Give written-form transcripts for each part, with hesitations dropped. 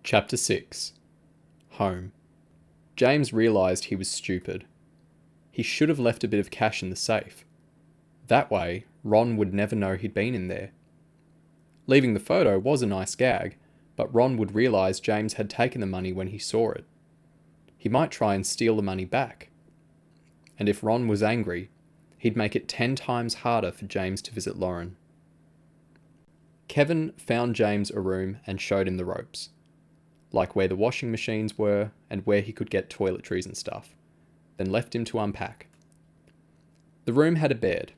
Chapter 6. Home. James realised he was stupid. He should have left a bit of cash in the safe. That way, Ron would never know he'd been in there. Leaving the photo was a nice gag, but Ron would realise James had taken the money when he saw it. He might try and steal the money back. And if Ron was angry, he'd make it 10 times harder for James to visit Lauren. Kevin found James a room and showed him the ropes, like where the washing machines were and where he could get toiletries and stuff, then left him to unpack. The room had a bed,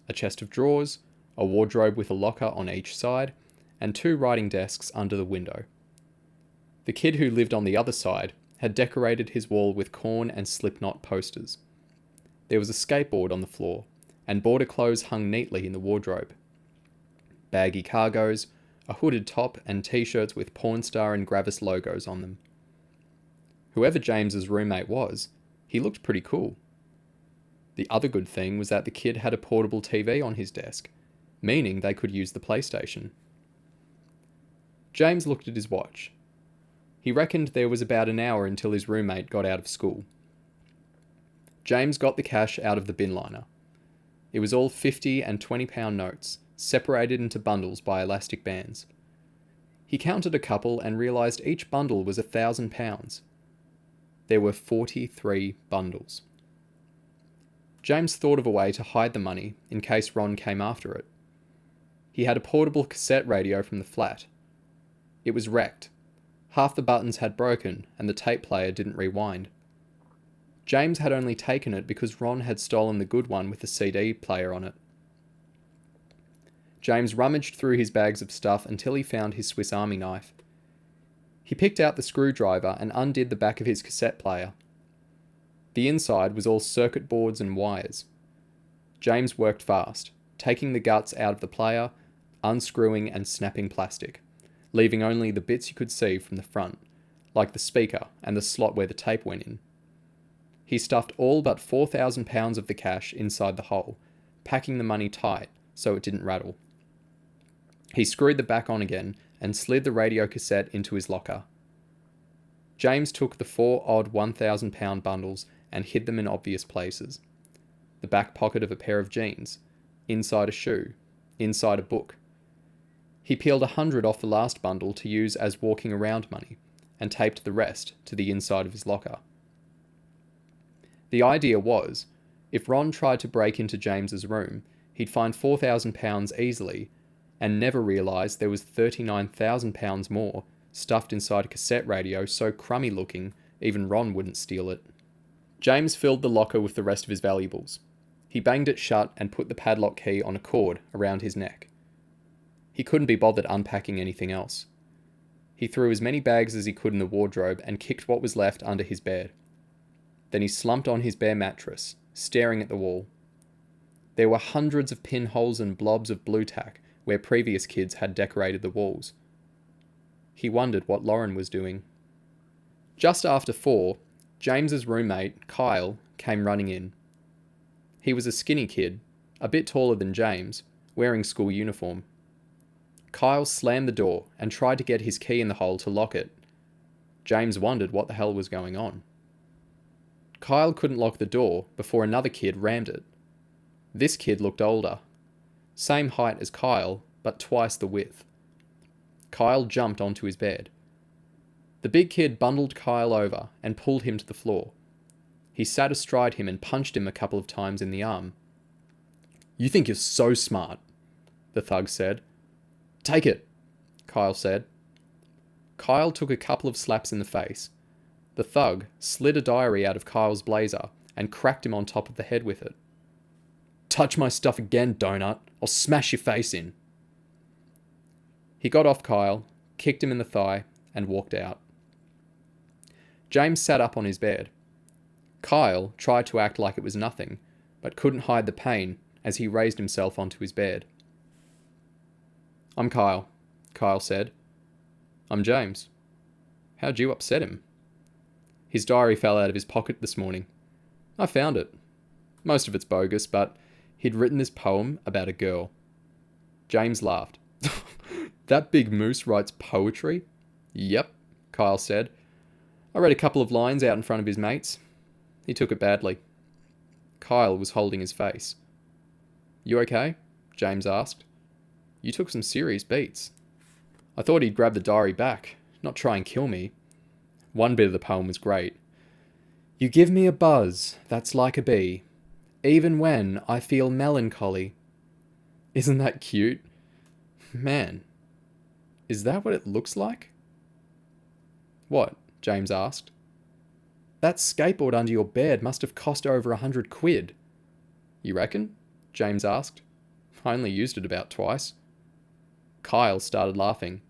a chest of drawers, a wardrobe with a locker on each side, and 2 writing desks under the window. The kid who lived on the other side had decorated his wall with corn and Slipknot posters. There was a skateboard on the floor, and border clothes hung neatly in the wardrobe. Baggy cargos, a hooded top, and t-shirts with Pornstar and Gravis logos on them. Whoever James's roommate was, he looked pretty cool. The other good thing was that the kid had a portable TV on his desk, meaning they could use the PlayStation. James looked at his watch. He reckoned there was about an hour until his roommate got out of school. James got the cash out of the bin liner. It was all 50 and 20-pound notes, separated into bundles by elastic bands. He counted a couple and realised each bundle was £1,000. There were 43 bundles. James thought of a way to hide the money in case Ron came after it. He had a portable cassette radio from the flat. It was wrecked. Half the buttons had broken and the tape player didn't rewind. James had only taken it because Ron had stolen the good one with the CD player on it. James rummaged through his bags of stuff until he found his Swiss Army knife. He picked out the screwdriver and undid the back of his cassette player. The inside was all circuit boards and wires. James worked fast, taking the guts out of the player, unscrewing and snapping plastic, leaving only the bits you could see from the front, like the speaker and the slot where the tape went in. He stuffed all but £4,000 of the cash inside the hole, packing the money tight so it didn't rattle. He screwed the back on again and slid the radio cassette into his locker. James took the 4 odd £1,000 bundles and hid them in obvious places. The back pocket of a pair of jeans, inside a shoe, inside a book. He peeled 100 off the last bundle to use as walking around money, and taped the rest to the inside of his locker. The idea was, if Ron tried to break into James's room, he'd find £4,000 easily, and never realise there was £39,000 more stuffed inside a cassette radio so crummy looking even Ron wouldn't steal it. James filled the locker with the rest of his valuables. He banged it shut and put the padlock key on a cord around his neck. He couldn't be bothered unpacking anything else. He threw as many bags as he could in the wardrobe and kicked what was left under his bed. Then he slumped on his bare mattress, staring at the wall. There were hundreds of pinholes and blobs of blue tack where previous kids had decorated the walls. He wondered what Lauren was doing. Just after 4, James's roommate, Kyle, came running in. He was a skinny kid, a bit taller than James, wearing school uniform. Kyle slammed the door and tried to get his key in the hole to lock it. James wondered what the hell was going on. Kyle couldn't lock the door before another kid rammed it. This kid looked older. Same height as Kyle, but twice the width. Kyle jumped onto his bed. The big kid bundled Kyle over and pulled him to the floor. He sat astride him and punched him a couple of times in the arm. "You think you're so smart," the thug said. "Take it," Kyle said. Kyle took a couple of slaps in the face. The thug slid a diary out of Kyle's blazer and cracked him on top of the head with it. "Touch my stuff again, donut. I'll smash your face in." He got off Kyle, kicked him in the thigh, and walked out. James sat up on his bed. Kyle tried to act like it was nothing, but couldn't hide the pain as he raised himself onto his bed. "I'm Kyle," Kyle said. "I'm James. How'd you upset him?" His diary fell out of his pocket this morning. "I found it. Most of it's bogus, but he'd written this poem about a girl." James laughed. "That big moose writes poetry?" "Yep," Kyle said. I read a couple of lines out in front of his mates. He took it badly. Kyle was holding his face. You okay? James asked. You took some serious beats. I thought he'd grab the diary back, not try and kill me. One bit of the poem was great. You give me a buzz that's like a bee, even when I feel melancholy. Isn't that cute? Man, is that what it looks like? What? James asked. That skateboard under your bed must have cost over 100 quid. You reckon? James asked. I only used it about twice. Kyle started laughing.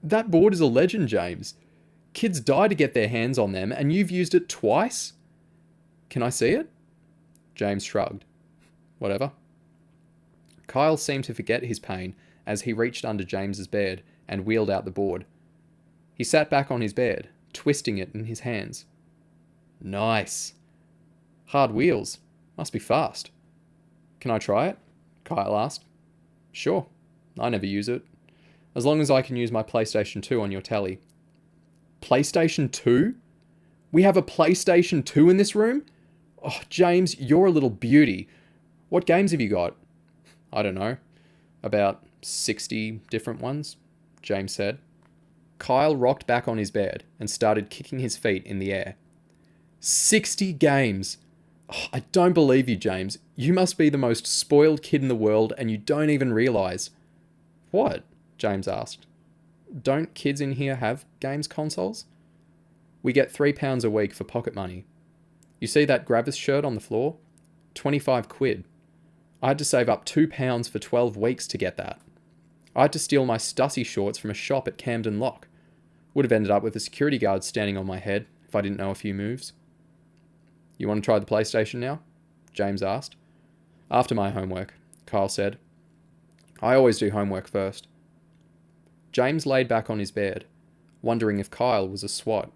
That board is a legend, James. Kids die to get their hands on them, and you've used it twice? Can I see it? James shrugged. Whatever. Kyle seemed to forget his pain as he reached under James's bed and wheeled out the board. He sat back on his bed, twisting it in his hands. Nice. Hard wheels. Must be fast. Can I try it? Kyle asked. Sure. I never use it. As long as I can use my PlayStation 2 on your telly. PlayStation 2? We have a PlayStation 2 in this room? Oh, James, you're a little beauty. What games have you got? I don't know. About 60 different ones, James said. Kyle rocked back on his bed and started kicking his feet in the air. 60 games! Oh, I don't believe you, James. You must be the most spoiled kid in the world and you don't even realise. What? James asked. Don't kids in here have games consoles? We get £3 a week for pocket money. You see that Gravis shirt on the floor? 25 quid. I had to save up £2 for 12 weeks to get that. I had to steal my Stussy shorts from a shop at Camden Lock. Would have ended up with a security guard standing on my head if I didn't know a few moves. You want to try the PlayStation now? James asked. After my homework, Kyle said. I always do homework first. James laid back on his bed, wondering if Kyle was a swat.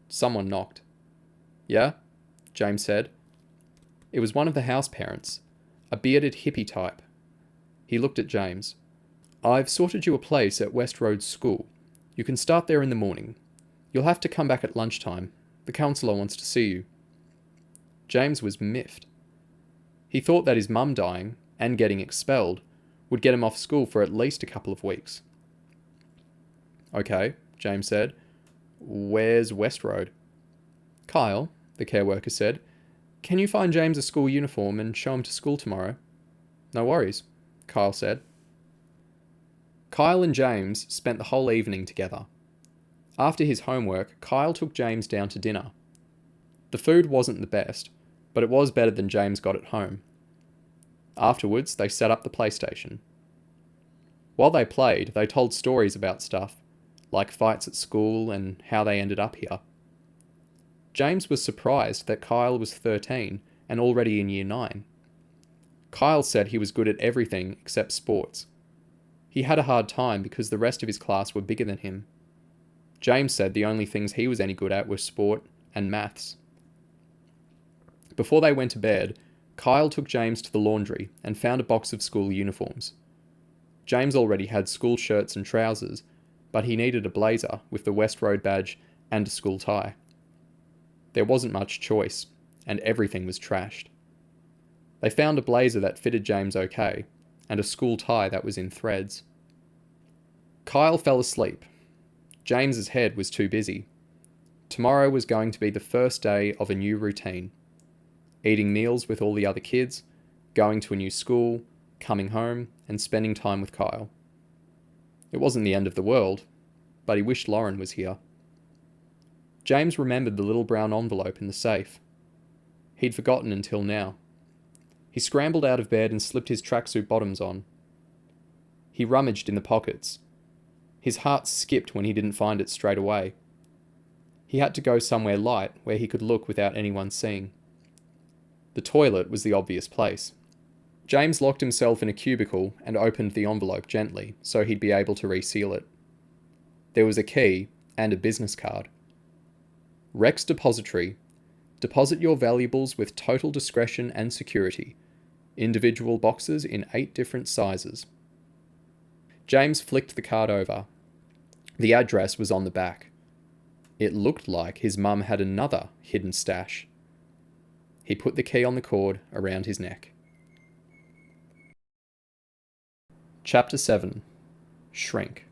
Someone knocked. Yeah? James said. It was one of the house parents, a bearded hippie type. He looked at James. I've sorted you a place at West Road School. You can start there in the morning. You'll have to come back at lunchtime. The counsellor wants to see you. James was miffed. He thought that his mum dying, and getting expelled, would get him off school for at least a couple of weeks. Okay, James said. Where's West Road? Kyle, the care worker said, can you find James a school uniform and show him to school tomorrow? No worries, Kyle said. Kyle and James spent the whole evening together. After his homework, Kyle took James down to dinner. The food wasn't the best, but it was better than James got at home. Afterwards, they set up the PlayStation. While they played, they told stories about stuff, like fights at school and how they ended up here. James was surprised that Kyle was 13 and already in Year 9. Kyle said he was good at everything except sports. He had a hard time because the rest of his class were bigger than him. James said the only things he was any good at were sport and maths. Before they went to bed, Kyle took James to the laundry and found a box of school uniforms. James already had school shirts and trousers, but he needed a blazer with the West Road badge and a school tie. There wasn't much choice, and everything was trashed. They found a blazer that fitted James okay, and a school tie that was in threads. Kyle fell asleep. James's head was too busy. Tomorrow was going to be the first day of a new routine. Eating meals with all the other kids, going to a new school, coming home, and spending time with Kyle. It wasn't the end of the world, but he wished Lauren was here. James remembered the little brown envelope in the safe. He'd forgotten until now. He scrambled out of bed and slipped his tracksuit bottoms on. He rummaged in the pockets. His heart skipped when he didn't find it straight away. He had to go somewhere light where he could look without anyone seeing. The toilet was the obvious place. James locked himself in a cubicle and opened the envelope gently so he'd be able to reseal it. There was a key and a business card. Rex Depository. Deposit your valuables with total discretion and security. Individual boxes in 8 different sizes. James flicked the card over. The address was on the back. It looked like his mum had another hidden stash. He put the key on the cord around his neck. Chapter 7. Shrink.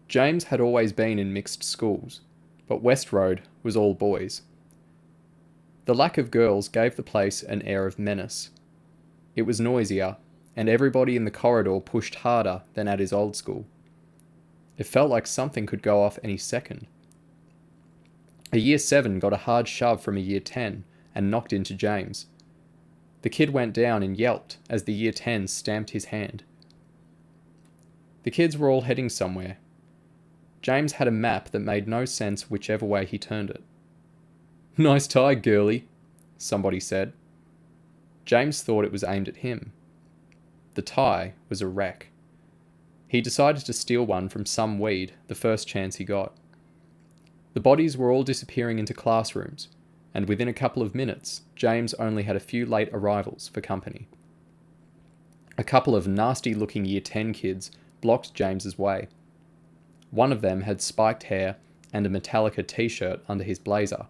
James had always been in mixed schools, but West Road was all boys. The lack of girls gave the place an air of menace. It was noisier, and everybody in the corridor pushed harder than at his old school. It felt like something could go off any second. A Year 7 got a hard shove from a Year 10 and knocked into James. The kid went down and yelped as the Year 10 stamped his hand. The kids were all heading somewhere. James had a map that made no sense whichever way he turned it. "Nice tie, girlie," somebody said. James thought it was aimed at him. The tie was a wreck. He decided to steal one from some weed the first chance he got. The bodies were all disappearing into classrooms, and within a couple of minutes, James only had a few late arrivals for company. A couple of nasty-looking Year 10 kids blocked James's way. One of them had spiked hair and a Metallica t-shirt under his blazer.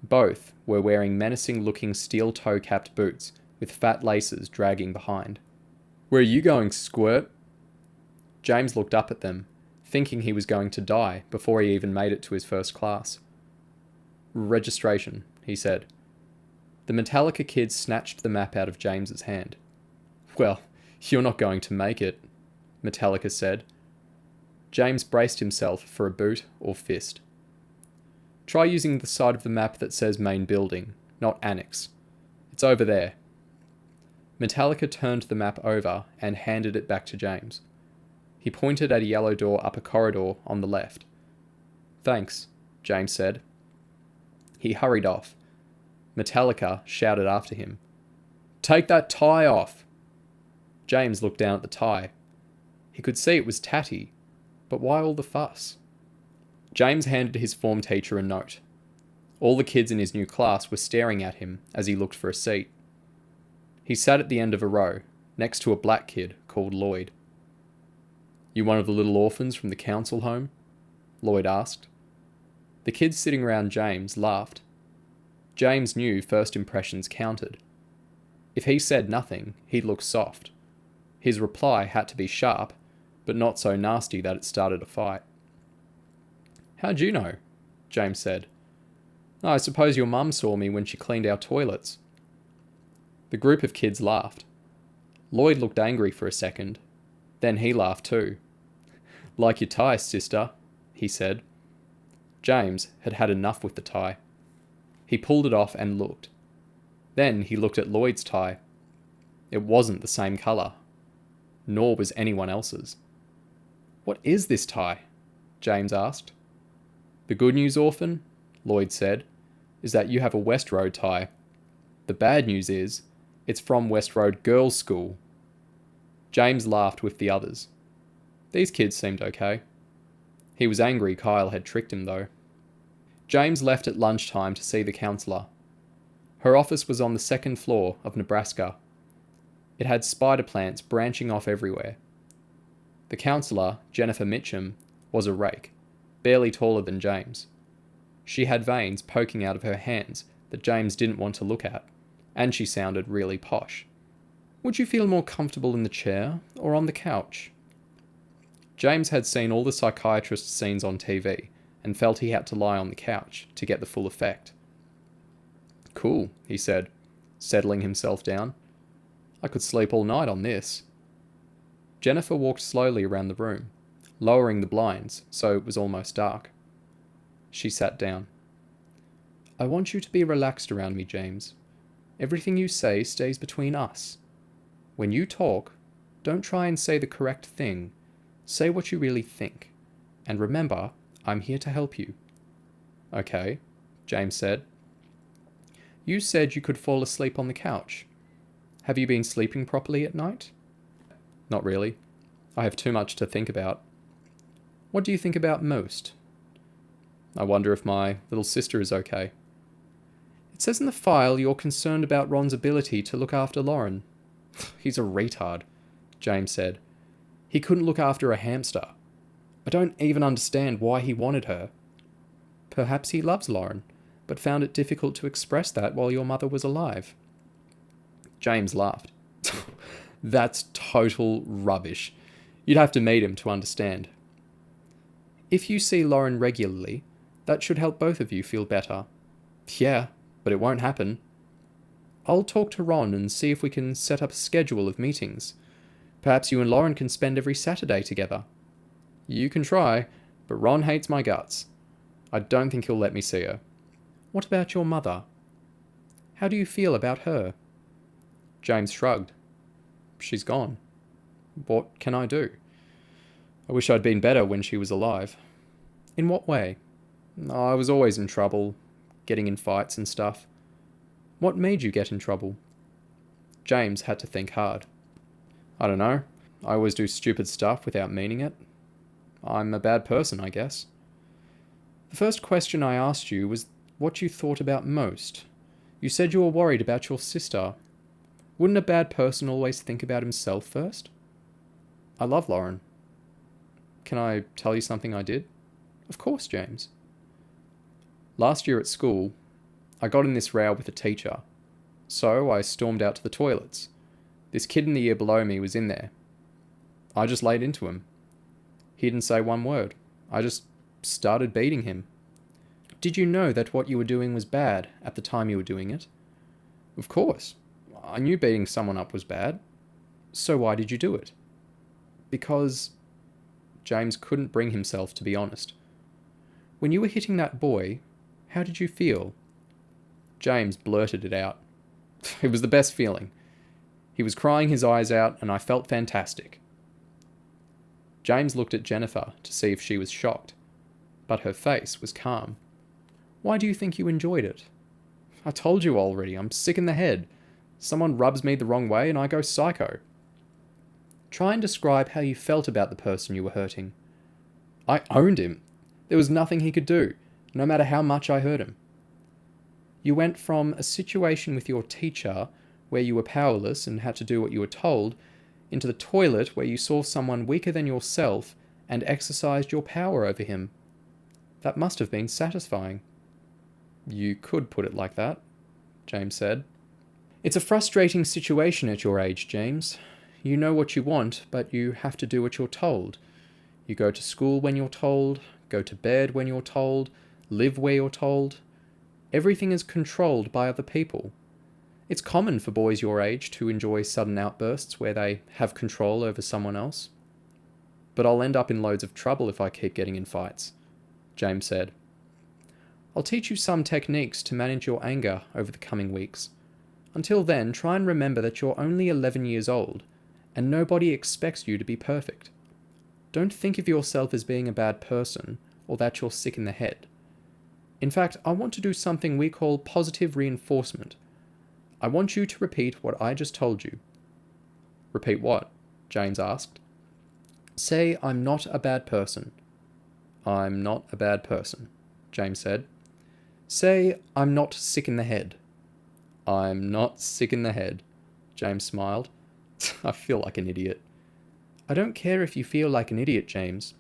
Both were wearing menacing-looking steel toe-capped boots with fat laces dragging behind. "Where are you going, squirt?" James looked up at them, thinking he was going to die before he even made it to his first class. "Registration," he said. The Metallica kids snatched the map out of James's hand. "Well, you're not going to make it," Metallica said. James braced himself for a boot or fist. "Try using the side of the map that says main building, not annex. It's over there." Metallica turned the map over and handed it back to James. He pointed at a yellow door up a corridor on the left. "Thanks," James said. He hurried off. Metallica shouted after him, "Take that tie off!" James looked down at the tie. He could see it was tatty, but why all the fuss? James handed his form teacher a note. All the kids in his new class were staring at him as he looked for a seat. He sat at the end of a row, next to a black kid called Lloyd. "You one of the little orphans from the council home?" Lloyd asked. The kids sitting around James laughed. James knew first impressions counted. If he said nothing, he'd look soft. His reply had to be sharp, but not so nasty that it started a fight. "How'd you know?" James said. "I suppose your mum saw me when she cleaned our toilets." The group of kids laughed. Lloyd looked angry for a second. Then he laughed too. "Like your tie, sister," he said. James had had enough with the tie. He pulled it off and looked. Then he looked at Lloyd's tie. It wasn't the same colour. Nor was anyone else's. "What is this tie?" James asked. "The good news, orphan," Lloyd said, "is that you have a West Road tie. The bad news is, it's from West Road Girls' School." James laughed with the others. These kids seemed okay. He was angry Kyle had tricked him, though. James left at lunchtime to see the counsellor. Her office was on the second floor of Nebraska. It had spider plants branching off everywhere. The counsellor, Jennifer Mitchum, was a rake, barely taller than James. She had veins poking out of her hands that James didn't want to look at, and she sounded really posh. "Would you feel more comfortable in the chair or on the couch?" James had seen all the psychiatrist scenes on TV and felt he had to lie on the couch to get the full effect. "Cool," he said, settling himself down. "I could sleep all night on this." Jennifer walked slowly around the room, lowering the blinds so it was almost dark. She sat down. "I want you to be relaxed around me, James. Everything you say stays between us. When you talk, don't try and say the correct thing. Say what you really think. And remember, I'm here to help you." "Okay," James said. "You said you could fall asleep on the couch. Have you been sleeping properly at night?" "Not really. I have too much to think about." "What do you think about most?" "I wonder if my little sister is okay." "It says in the file you're concerned about Ron's ability to look after Lauren." "He's a retard," James said. "He couldn't look after a hamster." I don't even understand why he wanted her. Perhaps he loves Lauren, but found it difficult to express that while your mother was alive. James laughed. That's total rubbish. You'd have to meet him to understand. If you see Lauren regularly, that should help both of you feel better. Yeah, but it won't happen. I'll talk to Ron and see if we can set up a schedule of meetings. Perhaps you and Lauren can spend every Saturday together. You can try, but Ron hates my guts. I don't think he'll let me see her. What about your mother? How do you feel about her? James shrugged. She's gone. What can I do? I wish I'd been better when she was alive. In what way? I was always in trouble, getting in fights and stuff. What made you get in trouble? James had to think hard. I don't know. I always do stupid stuff without meaning it. I'm a bad person, I guess. The first question I asked you was what you thought about most. You said you were worried about your sister. Wouldn't a bad person always think about himself first? I love Lauren. Can I tell you something I did? Of course, James. Last year at school, I got in this row with a teacher. So I stormed out to the toilets. This kid in the year below me was in there. I just laid into him. He didn't say one word. I just started beating him. Did you know that what you were doing was bad at the time you were doing it? Of course. I knew beating someone up was bad. So why did you do it? Because James couldn't bring himself to be honest. When you were hitting that boy, how did you feel? James blurted it out. It was the best feeling. He was crying his eyes out, and I felt fantastic. James looked at Jennifer to see if she was shocked, but her face was calm. Why do you think you enjoyed it? I told you already, I'm sick in the head. Someone rubs me the wrong way and I go psycho. Try and describe how you felt about the person you were hurting. I owned him. There was nothing he could do, no matter how much I hurt him. You went from a situation with your teacher where you were powerless and had to do what you were told, into the toilet where you saw someone weaker than yourself and exercised your power over him. That must have been satisfying. You could put it like that, James said. It's a frustrating situation at your age, James. You know what you want, but you have to do what you're told. You go to school when you're told, go to bed when you're told, live where you're told. Everything is controlled by other people. It's common for boys your age to enjoy sudden outbursts where they have control over someone else. But I'll end up in loads of trouble if I keep getting in fights, James said. I'll teach you some techniques to manage your anger over the coming weeks. Until then, try and remember that you're only 11 years old, and nobody expects you to be perfect. Don't think of yourself as being a bad person, or that you're sick in the head. In fact, I want to do something we call positive reinforcement. I want you to repeat what I just told you. Repeat what? James asked. Say, I'm not a bad person. I'm not a bad person, James said. Say, I'm not sick in the head. I'm not sick in the head, James smiled. I feel like an idiot. I don't care if you feel like an idiot, James.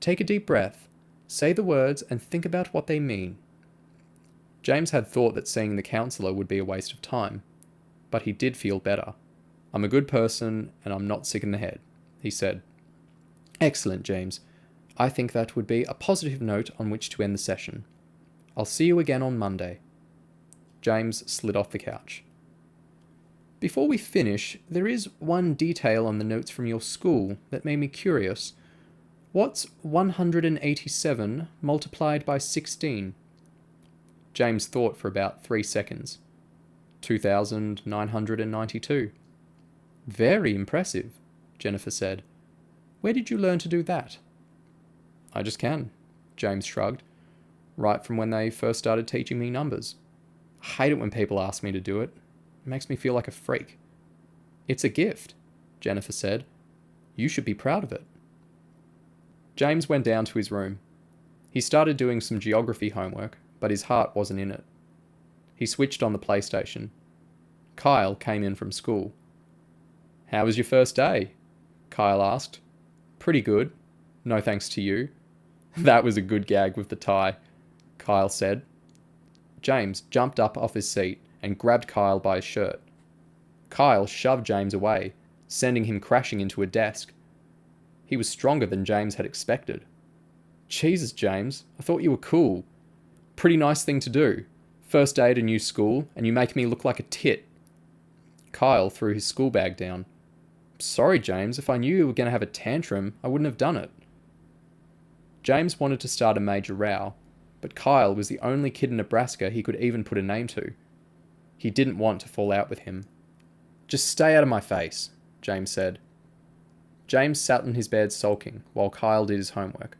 Take a deep breath, say the words, and think about what they mean. James had thought that seeing the counsellor would be a waste of time, but he did feel better. I'm a good person, and I'm not sick in the head, he said. Excellent, James. I think that would be a positive note on which to end the session. I'll see you again on Monday. James slid off the couch. Before we finish, there is one detail on the notes from your school that made me curious. What's 187 multiplied by 16? James thought for about 3 seconds. 2,992. Very impressive, Jennifer said. Where did you learn to do that? I just can, James shrugged. Right from when they first started teaching me numbers. I hate it when people ask me to do it. It makes me feel like a freak. It's a gift, Jennifer said. You should be proud of it. James went down to his room. He started doing some geography homework, but his heart wasn't in it. He switched on the PlayStation. Kyle came in from school. How was your first day? Kyle asked. Pretty good. No thanks to you. That was a good gag with the tie, Kyle said. James jumped up off his seat and grabbed Kyle by his shirt. Kyle shoved James away, sending him crashing into a desk. He was stronger than James had expected. Jesus, James, I thought you were cool. Pretty nice thing to do. First day at a new school, and you make me look like a tit. Kyle threw his school bag down. Sorry, James, if I knew you were going to have a tantrum, I wouldn't have done it. James wanted to start a major row, but Kyle was the only kid in Nebraska he could even put a name to. He didn't want to fall out with him. Just stay out of my face, James said. James sat in his bed sulking while Kyle did his homework.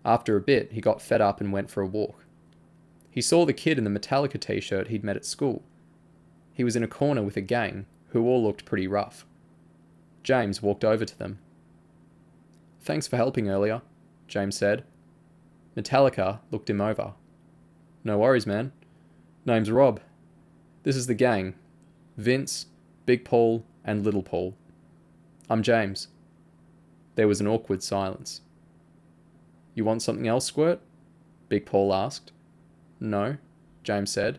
After a bit, he got fed up and went for a walk. He saw the kid in the Metallica t-shirt he'd met at school. He was in a corner with a gang who all looked pretty rough. James walked over to them. Thanks for helping earlier, James said. Metallica looked him over. No worries, man. Name's Rob. This is the gang. Vince, Big Paul, and Little Paul. I'm James. There was an awkward silence. You want something else, Squirt? Big Paul asked. No, James said.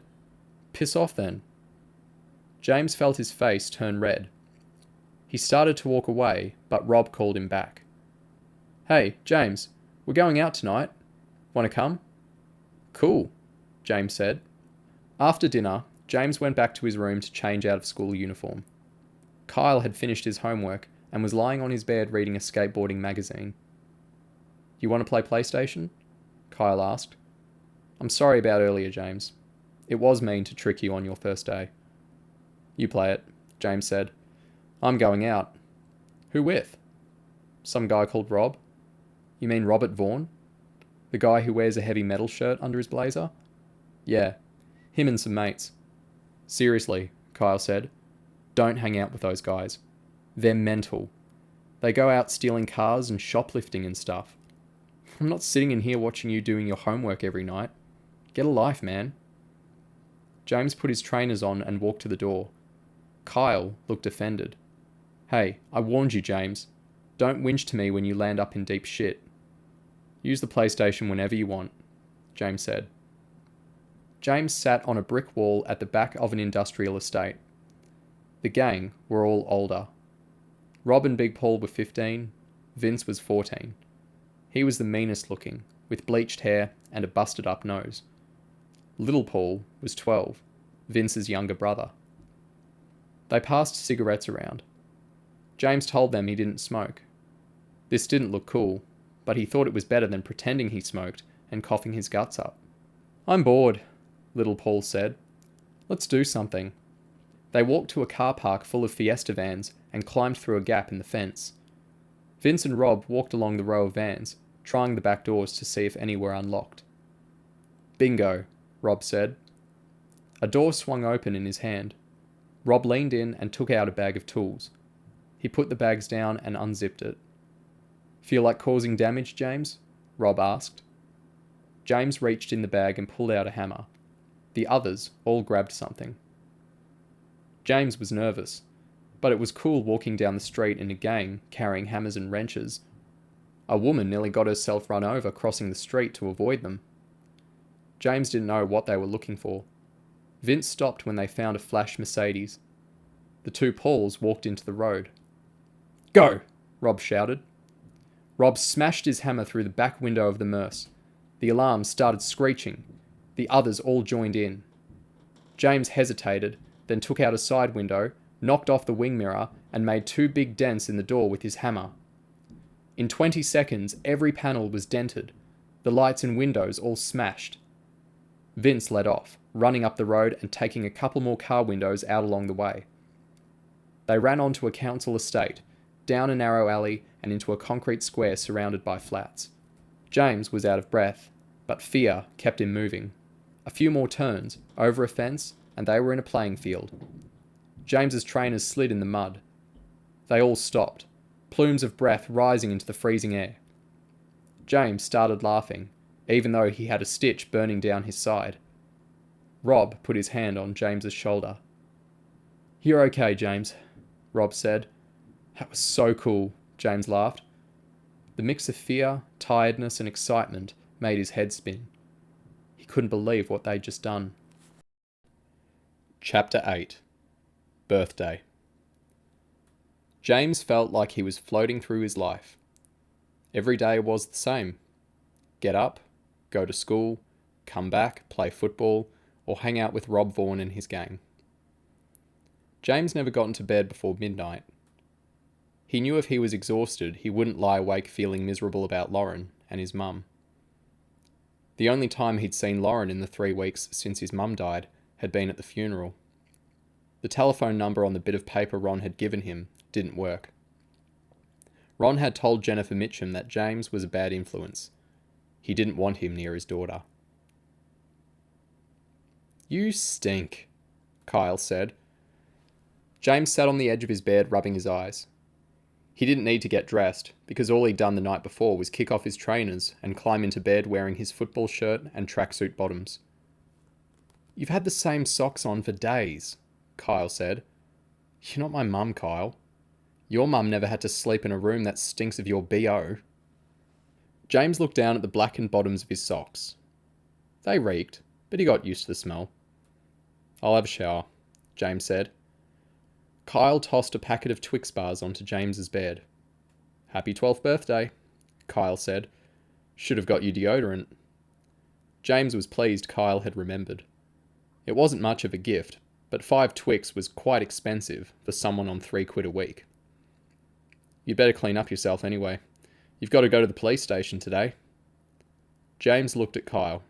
Piss off then. James felt his face turn red. He started to walk away, but Rob called him back. Hey, James, we're going out tonight. Want to come? Cool, James said. After dinner, James went back to his room to change out of school uniform. Kyle had finished his homework and was lying on his bed reading a skateboarding magazine. You want to play PlayStation? Kyle asked. I'm sorry about earlier, James. It was mean to trick you on your first day. You play it, James said. I'm going out. Who with? Some guy called Rob. You mean Robert Vaughn? The guy who wears a heavy metal shirt under his blazer? Yeah, him and some mates. Seriously, Kyle said. Don't hang out with those guys. They're mental. They go out stealing cars and shoplifting and stuff. I'm not sitting in here watching you doing your homework every night. Get a life, man. James put his trainers on and walked to the door. Kyle looked offended. Hey, I warned you, James. Don't whinge to me when you land up in deep shit. Use the PlayStation whenever you want, James said. James sat on a brick wall at the back of an industrial estate. The gang were all older. Rob and Big Paul were 15, Vince was 14. He was the meanest looking, with bleached hair and a busted up nose. Little Paul was 12, Vince's younger brother. They passed cigarettes around. James told them he didn't smoke. This didn't look cool, but he thought it was better than pretending he smoked and coughing his guts up. I'm bored, Little Paul said. Let's do something. They walked to a car park full of Fiesta vans and climbed through a gap in the fence. Vince and Rob walked along the row of vans, trying the back doors to see if any were unlocked. Bingo, Rob said. A door swung open in his hand. Rob leaned in and took out a bag of tools. He put the bags down and unzipped it. Feel like causing damage, James? Rob asked. James reached in the bag and pulled out a hammer. The others all grabbed something. James was nervous, but it was cool walking down the street in a gang carrying hammers and wrenches. A woman nearly got herself run over crossing the street to avoid them. James didn't know what they were looking for. Vince stopped when they found a flash Mercedes. The two Pauls walked into the road. Go! Rob shouted. Rob smashed his hammer through the back window of the Merce. The alarm started screeching. The others all joined in. James hesitated, then took out a side window, knocked off the wing mirror, and made 2 big dents in the door with his hammer. In 20 seconds, every panel was dented. The lights and windows all smashed. Vince led off, running up the road and taking a couple more car windows out along the way. They ran onto a council estate, down a narrow alley and into a concrete square surrounded by flats. James was out of breath, but fear kept him moving. A few more turns, over a fence, and they were in a playing field. James's trainers slid in the mud. They all stopped, plumes of breath rising into the freezing air. James started laughing, even though he had a stitch burning down his side. Rob put his hand on James's shoulder. You're okay, James, Rob said. That was so cool, James laughed. The mix of fear, tiredness, and excitement made his head spin. He couldn't believe what they'd just done. Chapter 8. Birthday. James felt like he was floating through his life. Every day was the same. Get up, go to school, come back, play football, or hang out with Rob Vaughan and his gang. James never got into bed before midnight. He knew if he was exhausted, he wouldn't lie awake feeling miserable about Lauren and his mum. The only time he'd seen Lauren in the 3 weeks since his mum died had been at the funeral. The telephone number on the bit of paper Ron had given him didn't work. Ron had told Jennifer Mitchum that James was a bad influence. He didn't want him near his daughter. "You stink," Kyle said. James sat on the edge of his bed rubbing his eyes. He didn't need to get dressed, because all he'd done the night before was kick off his trainers and climb into bed wearing his football shirt and tracksuit bottoms. "You've had the same socks on for days," Kyle said. "You're not my mum, Kyle. Your mum never had to sleep in a room that stinks of your BO. James looked down at the blackened bottoms of his socks. They reeked, but he got used to the smell. "I'll have a shower," James said. Kyle tossed a packet of Twix bars onto James's bed. "Happy 12th birthday," Kyle said. "Should have got you deodorant." James was pleased Kyle had remembered. It wasn't much of a gift, but 5 Twix was quite expensive for someone on £3 a week. "You'd better clean up yourself anyway. You've got to go to the police station today." James looked at Kyle.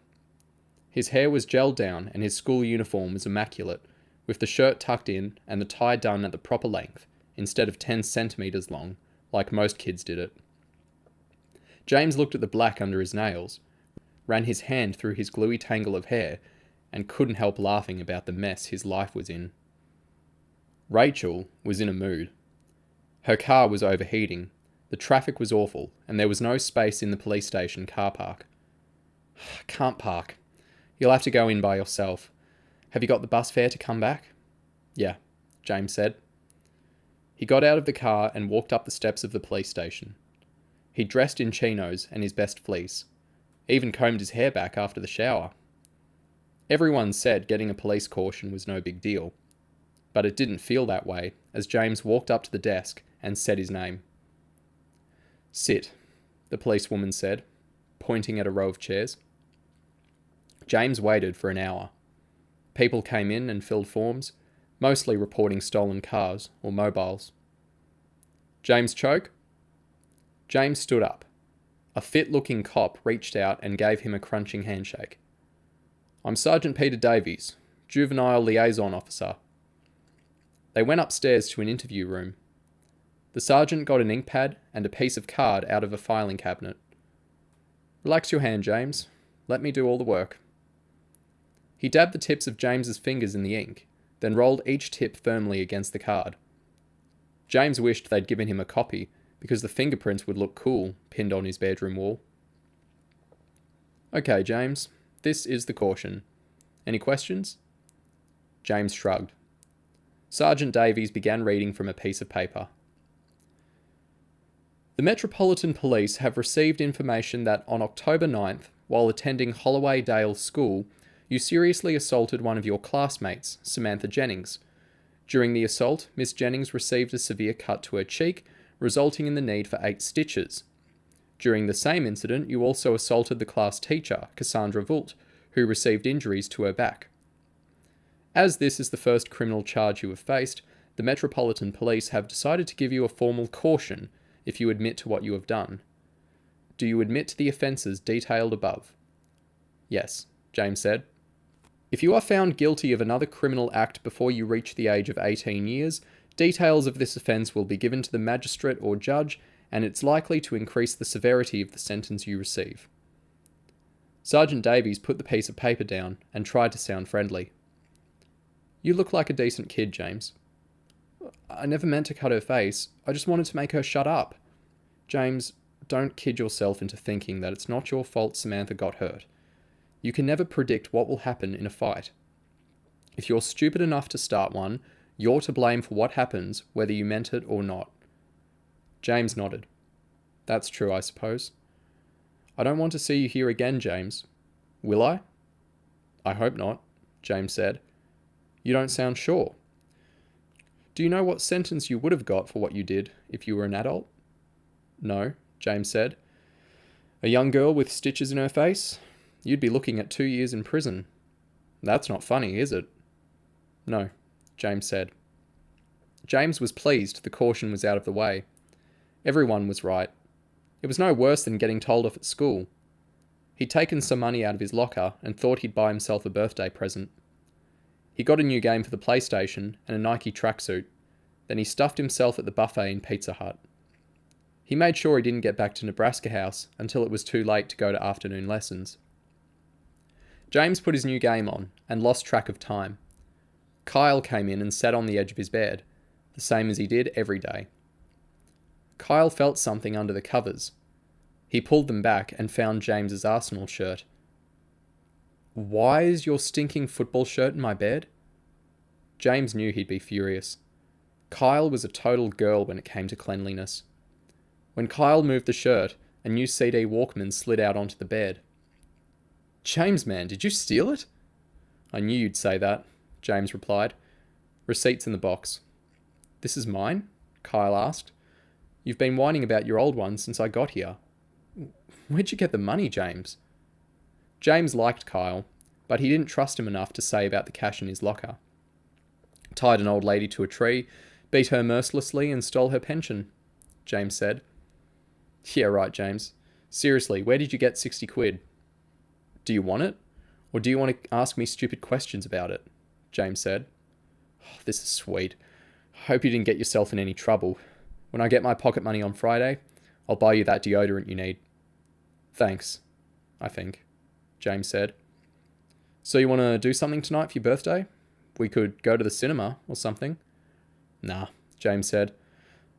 His hair was gelled down and his school uniform was immaculate, with the shirt tucked in and the tie done at the proper length, instead of 10 centimetres long, like most kids did it. James looked at the black under his nails, ran his hand through his gluey tangle of hair, and couldn't help laughing about the mess his life was in. Rachel was in a mood. Her car was overheating, the traffic was awful, and there was no space in the police station car park. "Can't park. You'll have to go in by yourself. Have you got the bus fare to come back?" "Yeah," James said. He got out of the car and walked up the steps of the police station. He dressed in chinos and his best fleece, even combed his hair back after the shower. Everyone said getting a police caution was no big deal, but it didn't feel that way as James walked up to the desk and said his name. "Sit," the policewoman said, pointing at a row of chairs. James waited for an hour. People came in and filled forms, mostly reporting stolen cars or mobiles. "James choke?" James stood up. A fit-looking cop reached out and gave him a crunching handshake. "I'm Sergeant Peter Davies, Juvenile Liaison Officer." They went upstairs to an interview room. The sergeant got an ink pad and a piece of card out of a filing cabinet. "Relax your hand, James. Let me do all the work." He dabbed the tips of James's fingers in the ink, then rolled each tip firmly against the card. James wished they'd given him a copy, because the fingerprints would look cool, pinned on his bedroom wall. "Okay, James, this is the caution. Any questions?" James shrugged. Sergeant Davies began reading from a piece of paper. "The Metropolitan Police have received information that on October 9th, while attending Holloway Dale School, you seriously assaulted one of your classmates, Samantha Jennings. During the assault, Miss Jennings received a severe cut to her cheek, resulting in the need for 8 stitches. During the same incident, you also assaulted the class teacher, Cassandra Vult, who received injuries to her back. As this is the first criminal charge you have faced, the Metropolitan Police have decided to give you a formal caution if you admit to what you have done. Do you admit to the offences detailed above?" "Yes," James said. "If you are found guilty of another criminal act before you reach the age of 18 years, details of this offence will be given to the magistrate or judge, and it's likely to increase the severity of the sentence you receive." Sergeant Davies put the piece of paper down and tried to sound friendly. "You look like a decent kid, James." "I never meant to cut her face. I just wanted to make her shut up." "James, don't kid yourself into thinking that it's not your fault Samantha got hurt. You can never predict what will happen in a fight. If you're stupid enough to start one, you're to blame for what happens, whether you meant it or not." James nodded. That's true, I suppose. I don't want to see you here again, James. Will I? I hope not, James said. You don't sound sure. Do you know what sentence you would have got for what you did if you were an adult? No, James said. A young girl with stitches in her face? You'd be looking at 2 years in prison. That's not funny, is it? No, James said. James was pleased the caution was out of the way. Everyone was right. It was no worse than getting told off at school. He'd taken some money out of his locker and thought he'd buy himself a birthday present. He got a new game for the PlayStation and a Nike tracksuit. Then he stuffed himself at the buffet in Pizza Hut. He made sure he didn't get back to Nebraska House until it was too late to go to afternoon lessons. James put his new game on and lost track of time. Kyle came in and sat on the edge of his bed, the same as he did every day. Kyle felt something under the covers. He pulled them back and found James's Arsenal shirt. Why is your stinking football shirt in my bed? James knew he'd be furious. Kyle was a total girl when it came to cleanliness. When Kyle moved the shirt, a new CD Walkman slid out onto the bed. James, man, did you steal it? I knew you'd say that, James replied. Receipt's in the box. This is mine? Kyle asked. You've been whining about your old one since I got here. Where'd you get the money, James? James liked Kyle, but he didn't trust him enough to say about the cash in his locker. Tied an old lady to a tree, beat her mercilessly and stole her pension, James said. Yeah, right, James. Seriously, where did you get 60 quid? Do you want it? Or do you want to ask me stupid questions about it? James said. Oh, this is sweet. Hope you didn't get yourself in any trouble. When I get my pocket money on Friday, I'll buy you that deodorant you need. Thanks, I think, James said. So you want to do something tonight for your birthday? We could go to the cinema or something. Nah, James said.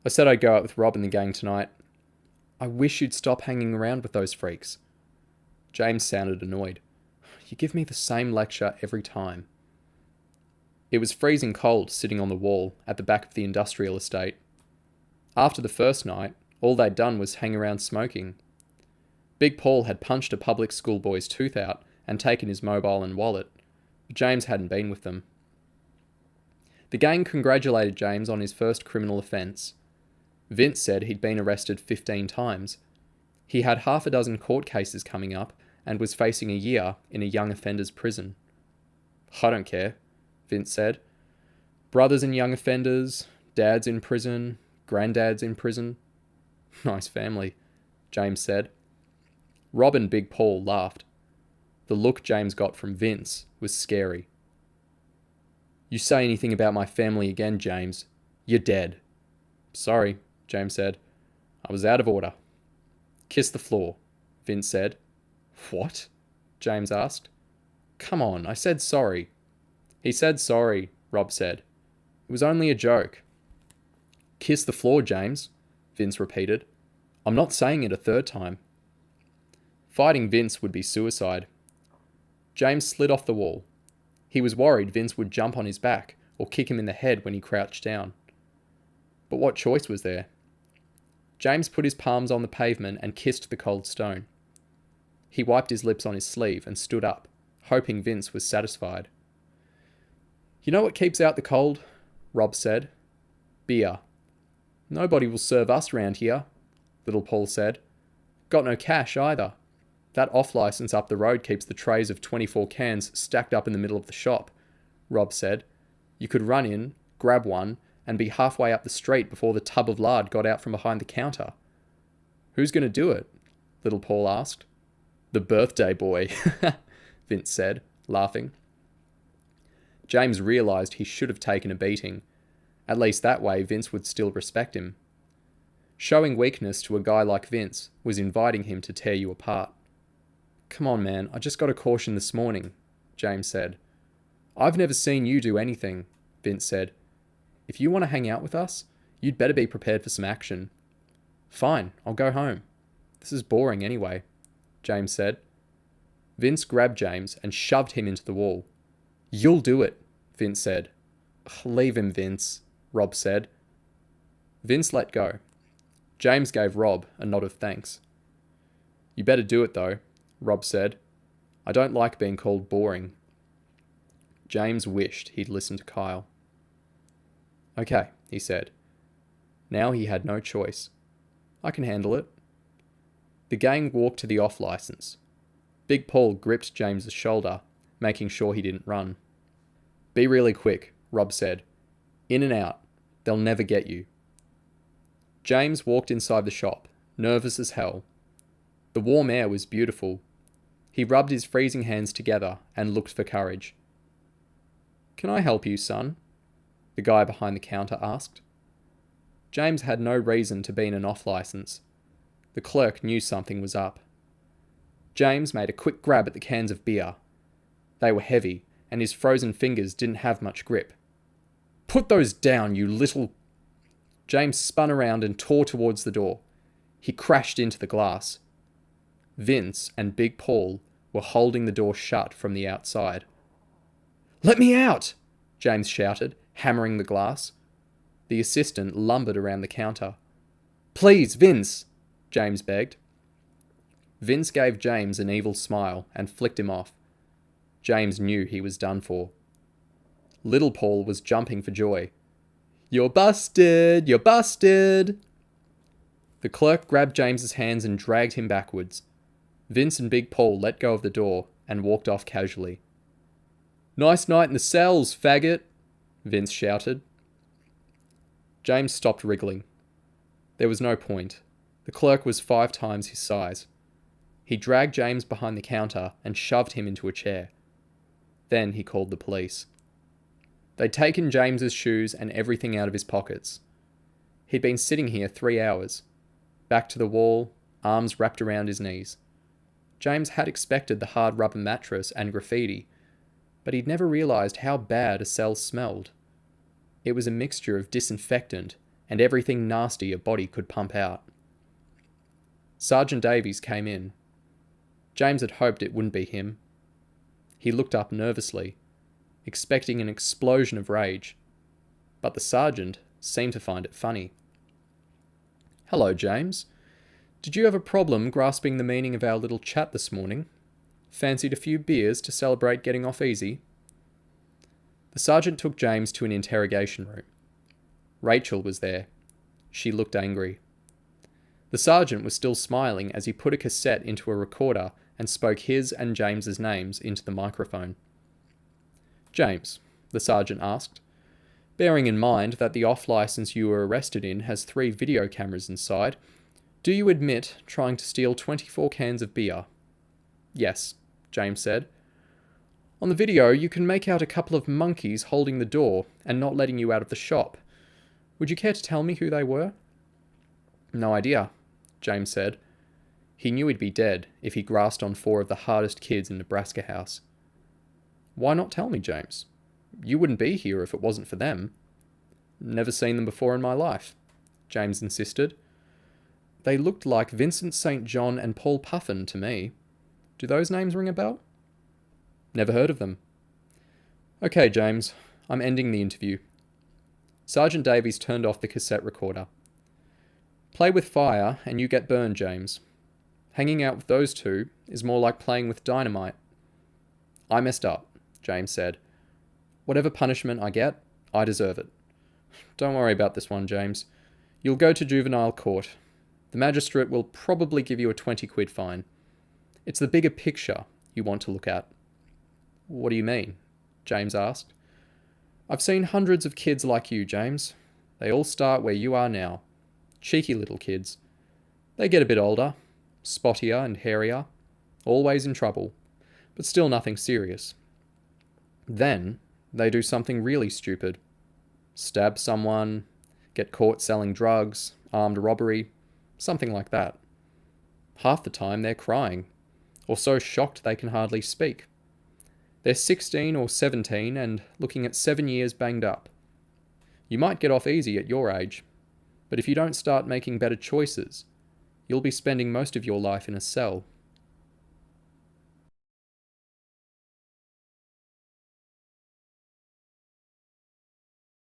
I said I'd go out with Rob and the gang tonight. I wish you'd stop hanging around with those freaks. James sounded annoyed. You give me the same lecture every time. It was freezing cold sitting on the wall at the back of the industrial estate. After the first night, all they'd done was hang around smoking. Big Paul had punched a public school boy's tooth out and taken his mobile and wallet, but James hadn't been with them. The gang congratulated James on his first criminal offence. Vince said he'd been arrested 15 times. He had half a dozen court cases coming up and was facing a year in a young offenders prison. I don't care, Vince said. Brothers in young offenders, dads in prison, granddads in prison. Nice family, James said. Rob and Big Paul laughed. The look James got from Vince was scary. You say anything about my family again, James, you're dead. Sorry, James said. I was out of order. Kiss the floor, Vince said. What? James asked. Come on, I said sorry. He said sorry, Rob said. It was only a joke. Kiss the floor, James, Vince repeated. I'm not saying it a third time. Fighting Vince would be suicide. James slid off the wall. He was worried Vince would jump on his back or kick him in the head when he crouched down. But what choice was there? James put his palms on the pavement and kissed the cold stone. He wiped his lips on his sleeve and stood up, hoping Vince was satisfied. You know what keeps out the cold? Rob said. Beer. Nobody will serve us round here, Little Paul said. Got no cash either. That off-license up the road keeps the trays of 24 cans stacked up in the middle of the shop, Rob said. You could run in, grab one, and be halfway up the street before the tub of lard got out from behind the counter. Who's going to do it? Little Paul asked. The birthday boy, Vince said, laughing. James realised he should have taken a beating. At least that way Vince would still respect him. Showing weakness to a guy like Vince was inviting him to tear you apart. Come on, man, I just got a caution this morning, James said. I've never seen you do anything, Vince said. If you want to hang out with us, you'd better be prepared for some action. Fine, I'll go home. This is boring anyway, James said. Vince grabbed James and shoved him into the wall. You'll do it, Vince said. Leave him, Vince, Rob said. Vince let go. James gave Rob a nod of thanks. "You better do it though," Rob said. "I don't like being called boring." James wished he'd listened to Kyle. "Okay," he said. Now he had no choice. "I can handle it." The gang walked to the off-license. Big Paul gripped James's shoulder, making sure he didn't run. "Be really quick," Rob said. "In and out. They'll never get you." James walked inside the shop, nervous as hell. The warm air was beautiful. He rubbed his freezing hands together and looked for courage. "Can I help you, son?" the guy behind the counter asked. James had no reason to be in an off-license. The clerk knew something was up. James made a quick grab at the cans of beer. They were heavy, and his frozen fingers didn't have much grip. "Put those down, you little..." James spun around and tore towards the door. He crashed into the glass. Vince and Big Paul were holding the door shut from the outside. "Let me out!" James shouted, hammering the glass. The assistant lumbered around the counter. "Please, Vince!" James begged. Vince gave James an evil smile and flicked him off. James knew he was done for. Little Paul was jumping for joy. "You're busted! You're busted!" The clerk grabbed James's hands and dragged him backwards. Vince and Big Paul let go of the door and walked off casually. "Nice night in the cells, faggot!" Vince shouted. James stopped wriggling. There was no point. The clerk was 5 times his size. He dragged James behind the counter and shoved him into a chair. Then he called the police. They'd taken James's shoes and everything out of his pockets. He'd been sitting here 3 hours, back to the wall, arms wrapped around his knees. James had expected the hard rubber mattress and graffiti, but he'd never realised how bad a cell smelled. It was a mixture of disinfectant and everything nasty a body could pump out. Sergeant Davies came in. James had hoped it wouldn't be him. He looked up nervously, expecting an explosion of rage, but the sergeant seemed to find it funny. "Hello, James. Did you have a problem grasping the meaning of our little chat this morning? Fancied a few beers to celebrate getting off easy?" The sergeant took James to an interrogation room. Rachel was there. She looked angry. The sergeant was still smiling as he put a cassette into a recorder and spoke his and James's names into the microphone. "James," the sergeant asked, "bearing in mind that the off-license you were arrested in has 3 video cameras inside, do you admit trying to steal 24 cans of beer?" "Yes," James said. "On the video, you can make out a couple of monkeys holding the door and not letting you out of the shop. Would you care to tell me who they were?" "No idea," James said. He knew he'd be dead if he grasped on 4 of the hardest kids in Nebraska House. "Why not tell me, James? You wouldn't be here if it wasn't for them." "Never seen them before in my life," James insisted. "They looked like Vincent St. John and Paul Puffin to me. Do those names ring a bell?" "Never heard of them." "Okay, James, I'm ending the interview." Sergeant Davies turned off the cassette recorder. "Play with fire and you get burned, James. Hanging out with those 2 is more like playing with dynamite." "I messed up," James said. "Whatever punishment I get, I deserve it. Don't worry about this one, James. You'll go to juvenile court. The magistrate will probably give you a 20 quid fine. It's the bigger picture you want to look at." "What do you mean?" James asked. "I've seen hundreds of kids like you, James. They all start where you are now. Cheeky little kids. They get a bit older, spottier and hairier, always in trouble, but still nothing serious. Then they do something really stupid. Stab someone, get caught selling drugs, armed robbery, something like that. Half the time they're crying, or so shocked they can hardly speak. They're 16 or 17 and looking at 7 years banged up. You might get off easy at your age, but if you don't start making better choices, you'll be spending most of your life in a cell."